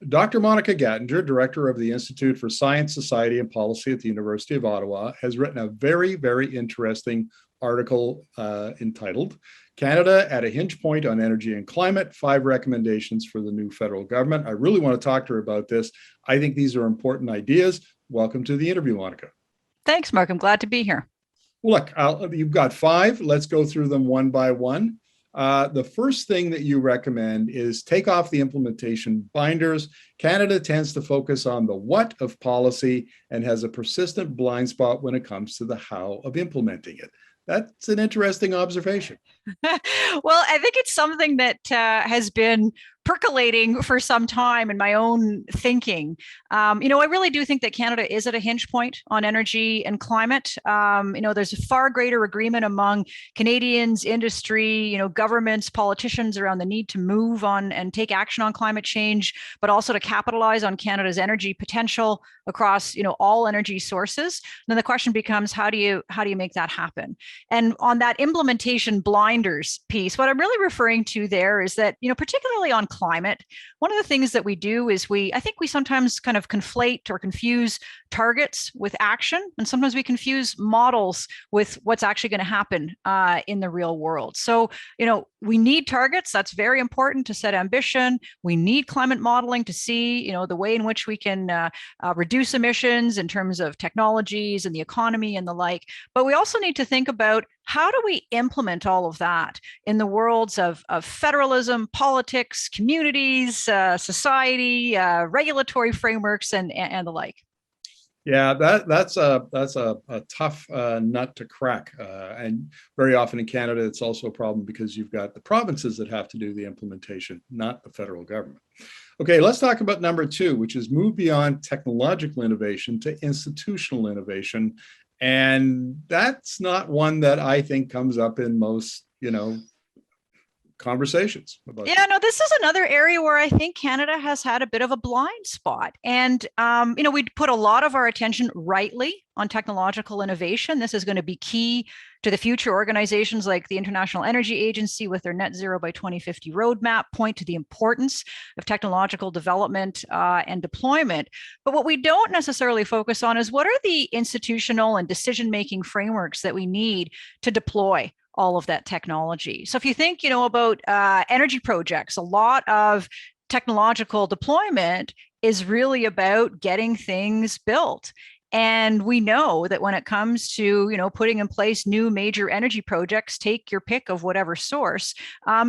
Dr. Monica Gattinger, director of the Institute for Science, Society, and Policy at the University of Ottawa, has written a very, very interesting article entitled Canada at a Hinge Point on Energy and Climate, 5 Recommendations for the New Federal Government. I really want to talk to her about this. I think these are important ideas. Welcome to the interview, Monica. Thanks, Mark. I'm glad to be here. Look, you've got 5. Let's go through them one by one. The first thing that you recommend is take off the implementation binders. Canada tends to focus on the what of policy and has a persistent blind spot when it comes to the how of implementing it. That's an interesting observation. Well, I think it's something that has been percolating for some time in my own thinking. I really do think that Canada is at a hinge point on energy and climate. There's a far greater agreement among Canadians, industry, governments, politicians around the need to move on and take action on climate change, but also to capitalize on Canada's energy potential across, all energy sources. And then the question becomes, how do you make that happen? And on that implementation blinders piece, what I'm really referring to there is that, particularly on climate, one of the things that we do is I think we sometimes kind of conflate or confuse targets with action. And sometimes we confuse models with what's actually going to happen in the real world. So, we need targets. That's very important to set ambition. We need climate modeling to see, the way in which we can reduce emissions in terms of technologies and the economy and the like. But we also need to think about how do we implement all of that in the worlds of federalism, politics, communities, society, regulatory frameworks, and the like. Yeah, that's a tough nut to crack, and very often in Canada, it's also a problem because you've got the provinces that have to do the implementation, not the federal government. Okay, let's talk about number 2, which is move beyond technological innovation to institutional innovation, and that's not one that I think comes up in most, conversations about. Yeah, no, this is another area where I think Canada has had a bit of a blind spot. And, we put a lot of our attention rightly on technological innovation. This is going to be key to the future. Organizations like the International Energy Agency with their net zero by 2050 roadmap point to the importance of technological development and deployment. But what we don't necessarily focus on is what are the institutional and decision-making frameworks that we need to deploy all of that technology. So if you think, about energy projects, a lot of technological deployment is really about getting things built. And we know that when it comes to, putting in place new major energy projects, take your pick of whatever source,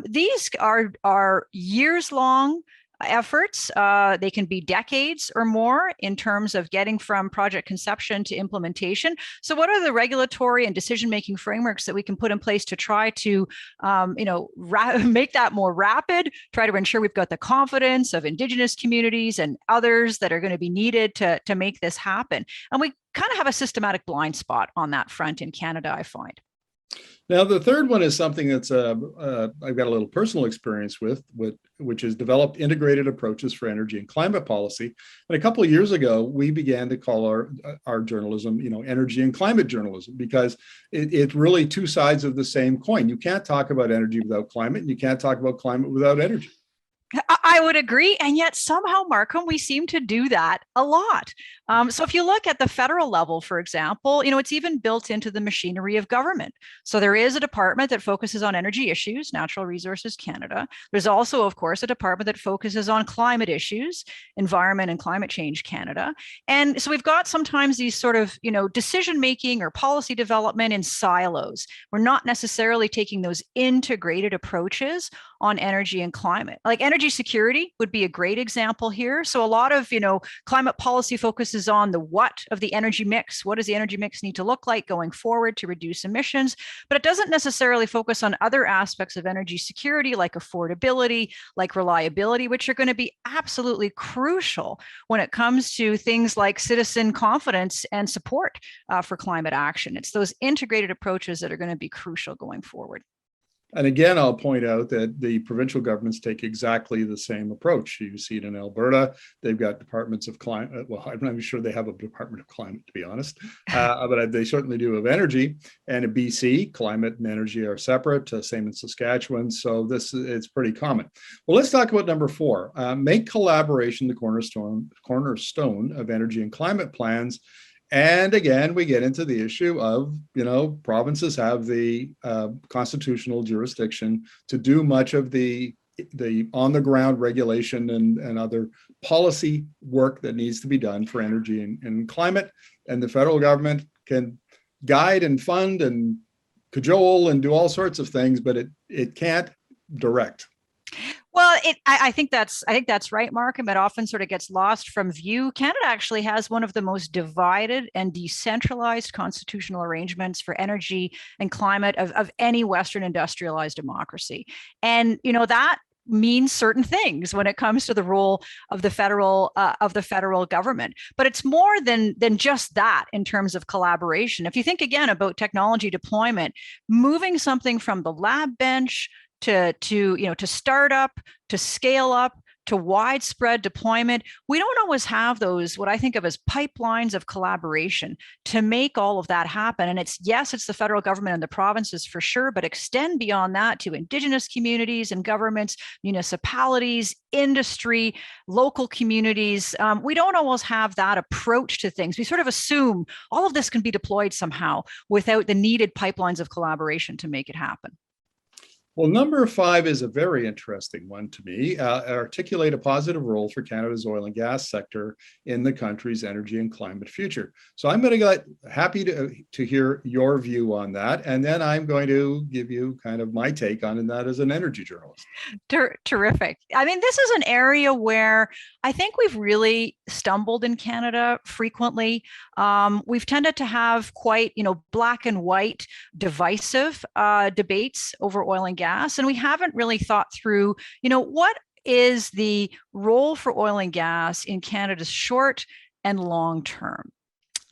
these are years long efforts. They can be decades or more in terms of getting from project conception to implementation. So what are the regulatory and decision-making frameworks that we can put in place to try to, make that more rapid, try to ensure we've got the confidence of Indigenous communities and others that are going to be needed to make this happen? And we kind of have a systematic blind spot on that front in Canada, I find. Now, the third one is something that's I've got a little personal experience with, which is developed integrated approaches for energy and climate policy. And a couple of years ago, we began to call our journalism, energy and climate journalism, because it's really two sides of the same coin. You can't talk about energy without climate, and you can't talk about climate without energy. I would agree. And yet somehow, Markham, we seem to do that a lot. So if you look at the federal level, for example, it's even built into the machinery of government. So there is a department that focuses on energy issues, Natural Resources Canada. There's also, of course, a department that focuses on climate issues, Environment and Climate Change Canada. And so we've got sometimes these sort of, decision-making or policy development in silos. We're not necessarily taking those integrated approaches on energy and climate. Like energy security would be a great example here. So a lot of, climate policy focuses on the what of the energy mix. What does the energy mix need to look like going forward to reduce emissions? But it doesn't necessarily focus on other aspects of energy security, like affordability, like reliability, which are going to be absolutely crucial when it comes to things like citizen confidence and support for climate action. It's those integrated approaches that are going to be crucial going forward. And again, I'll point out that the provincial governments take exactly the same approach. You see it in Alberta. They've got departments of climate. Well, I'm not even sure they have a department of climate, to be honest, but they certainly do of energy. And in BC, climate and energy are separate, same in Saskatchewan. So it's pretty common. Well, let's talk about number 4. Make collaboration the cornerstone of energy and climate plans. And again, we get into the issue of, provinces have the constitutional jurisdiction to do much of the on the ground regulation and other policy work that needs to be done for energy and climate. And the federal government can guide and fund and cajole and do all sorts of things, but it can't direct. Well, I think that's right, Markham. It often sort of gets lost from view. Canada actually has one of the most divided and decentralized constitutional arrangements for energy and climate of any Western industrialized democracy. And that means certain things when it comes to the role of the federal government. But it's more than just that in terms of collaboration. If you think again about technology deployment, moving something from the lab bench to startup, to scale up, to widespread deployment, we don't always have those, what I think of as pipelines of collaboration to make all of that happen. And it's the federal government and the provinces for sure, but extend beyond that to Indigenous communities and governments, municipalities, industry, local communities. We don't always have that approach to things. We sort of assume all of this can be deployed somehow without the needed pipelines of collaboration to make it happen. Well, number 5 is a very interesting one to me. Articulate a positive role for Canada's oil and gas sector in the country's energy and climate future. So I'm going to get happy to hear your view on that. And then I'm going to give you kind of my take on that as an energy journalist. Terrific. I mean, this is an area where I think we've really stumbled in Canada frequently. We've tended to have quite, black and white divisive debates over oil and gas. And we haven't really thought through, what is the role for oil and gas in Canada's short and long term?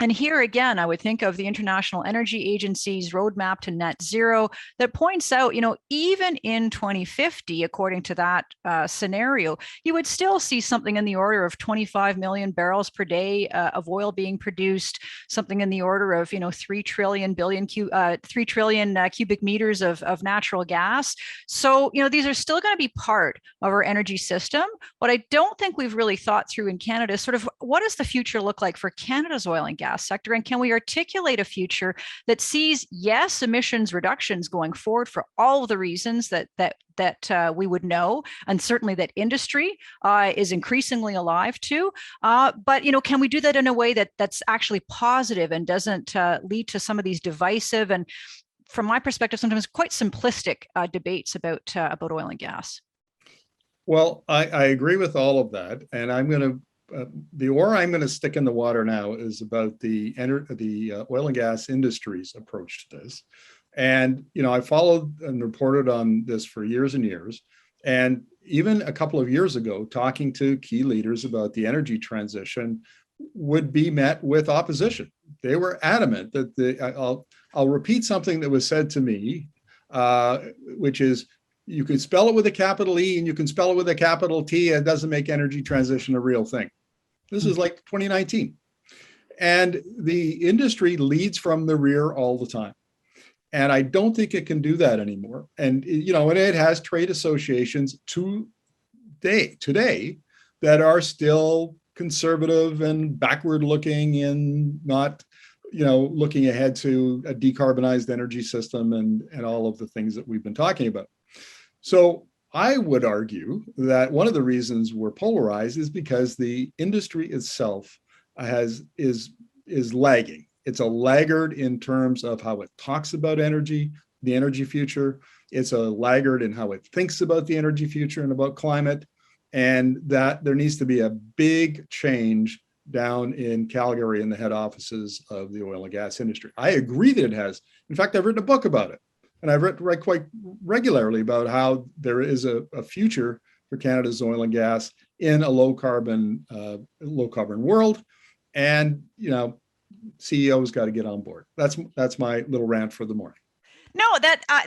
And here again, I would think of the International Energy Agency's roadmap to net zero that points out, even in 2050, according to that scenario, you would still see something in the order of 25 million barrels per day of oil being produced, something in the order of, 3 trillion cubic meters of natural gas. So, these are still going to be part of our energy system. What I don't think we've really thought through in Canada is sort of what does the future look like for Canada's oil and gas sector, and can we articulate a future that sees emissions reductions going forward for all of the reasons that we would know, and certainly that industry is increasingly alive to. But can we do that in a way that's actually positive and doesn't lead to some of these divisive and, from my perspective, sometimes quite simplistic debates about oil and gas? Well, I agree with all of that, and I'm going to. The oar I'm going to stick in the water now is about the oil and gas industry's approach to this. And, I followed and reported on this for years and years. And even a couple of years ago, talking to key leaders about the energy transition would be met with opposition. They were adamant that I'll repeat something that was said to me, which is, you can spell it with a capital E and you can spell it with a capital T. It doesn't make energy transition a real thing. This is like 2019. And the industry leads from the rear all the time. And I don't think it can do that anymore. And, and it has trade associations today that are still conservative and backward looking and not, looking ahead to a decarbonized energy system and all of the things that we've been talking about. So I would argue that one of the reasons we're polarized is because the industry itself is lagging. It's a laggard in terms of how it talks about energy, the energy future. It's a laggard in how it thinks about the energy future and about climate, and that there needs to be a big change down in Calgary in the head offices of the oil and gas industry. I agree that it has. In fact, I've written a book about it. And I write quite regularly about how there is a future for Canada's oil and gas in a low carbon world, and CEOs got to get on board. That's my little rant for the morning. No,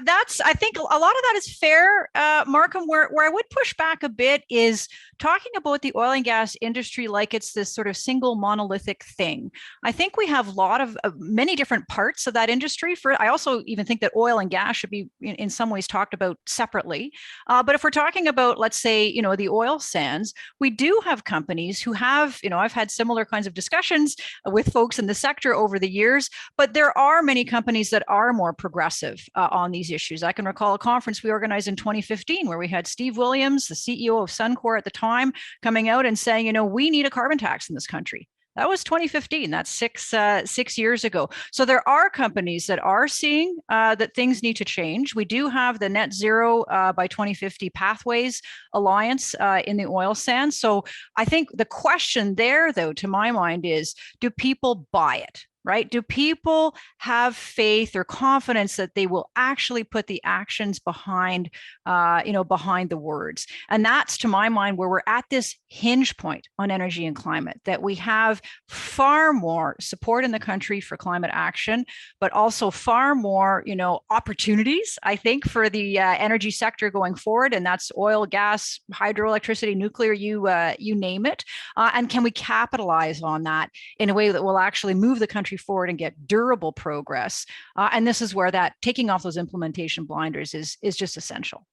that's I think a lot of that is fair, Markham. Where I would push back a bit is talking about the oil and gas industry like it's this sort of single monolithic thing. I think we have a lot of many different parts of that industry. For I also even think that oil and gas should be in some ways talked about separately. But if we're talking about, let's say, the oil sands, we do have companies who have, I've had similar kinds of discussions with folks in the sector over the years, but there are many companies that are more progressive on these issues. I can recall a conference we organized in 2015 where we had Steve Williams, the CEO of Suncor at the time, coming out and saying, we need a carbon tax in this country. That was 2015. That's 6 years ago. So there are companies that are seeing that things need to change. We do have the Net Zero by 2050 Pathways Alliance in the oil sands. So I think the question there, though, to my mind, is do people buy it? Right? Do people have faith or confidence that they will actually put the actions behind, behind the words? And that's, to my mind, where we're at this hinge point on energy and climate, that we have far more support in the country for climate action, but also far more, opportunities, I think, for the energy sector going forward. And that's oil, gas, hydroelectricity, nuclear, you name it. And can we capitalize on that in a way that will actually move the country forward and get durable progress? And this is where that taking off those implementation blinders is just essential.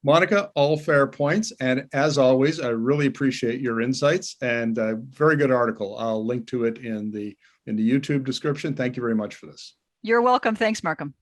Monica, all fair points. And as always, I really appreciate your insights, and a very good article. I'll link to it in the YouTube description. Thank you very much for this. You're welcome. Thanks, Markham.